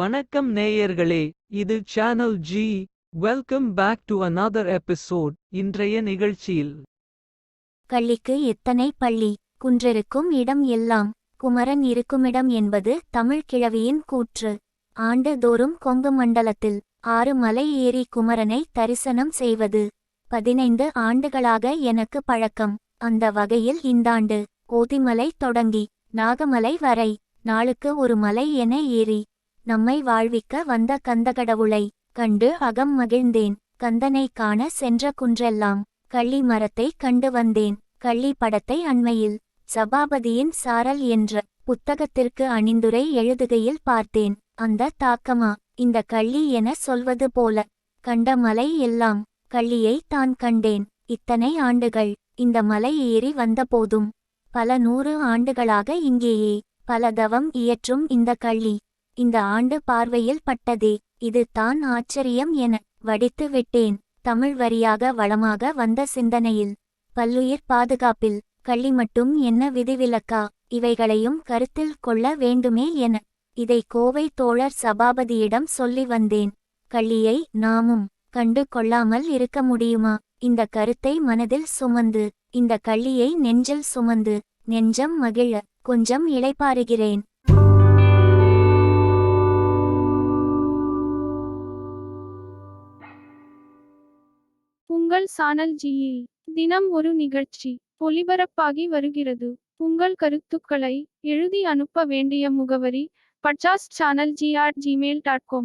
வணக்கம் நேயர்களே, இது channel G. Welcome back to another episode. இன்றைய நிகழ்ச்சியில் கள்ளிக்கு எத்தனை பள்ளி, குன்றிருக்கும் இடம் எல்லாம் குமரன் இருக்குமிடம் என்பது தமிழ் கிழவியின் கூற்று. ஆண்டுதோறும் கொங்கு மண்டலத்தில் 6 மலை ஏறி குமரனை தரிசனம் செய்வது 15 ஆண்டுகளாக எனக்கு பழக்கம். அந்த வகையில் இந்தாண்டு ஓதிமலை தொடங்கி நாகமலை வரை நாளுக்கு ஒரு மலை என ஏறி நம்மை வாழ்விக்க வந்த கந்தகடவுளை கண்டு அகம் மகிழ்ந்தேன். கந்தனை காண சென்ற குன்றெல்லாம் கள்ளி மரத்தை கண்டு வந்தேன். கள்ளி படத்தை அண்மையில் சபாபதியின் சாரல் என்ற புத்தகத்திற்கு அணிந்துரை எழுதுகையில் பார்த்தேன். அந்த தாக்கமா இந்த கள்ளி என சொல்வது போல. கண்ட மலை எல்லாம் கள்ளியை தான் கண்டேன். இத்தனை ஆண்டுகள் இந்த மலை ஏறி வந்தபோதும் பல 100 ஆண்டுகளாக இங்கேயே பல தவம் இயற்றும் இந்த கள்ளி இந்த ஆண்டு பார்வையில் பட்டதே. இது தான் ஆச்சரியம் என வடித்து விட்டேன். தமிழ் வரியாக வளமாக வந்த சிந்தனையில் பல்லுயிர் பாதுகாப்பில் கள்ளி மட்டும் என்ன விதிவிலக்கா, இவைகளையும் கருத்தில் கொள்ள வேண்டுமே என இதை கோவை தோழர் சபாபதியிடம் சொல்லி வந்தேன். கள்ளியை நாமும் கண்டு கொள்ளாமல் இருக்க முடியுமா? இந்த கருத்தை மனதில் சுமந்து இந்த கள்ளியை நெஞ்சில் சுமந்து நெஞ்சம் மகிழ கொஞ்சம் இளைப்பாறுகிறேன். உங்கள் சேனல் ஜியில் தினம் ஒரு நிகழ்ச்சி ஒளிபரப்பாகி வருகிறது. உங்கள் கருத்துக்களை எழுதி அனுப்ப வேண்டிய முகவரி podcast.channelg@gmail.com.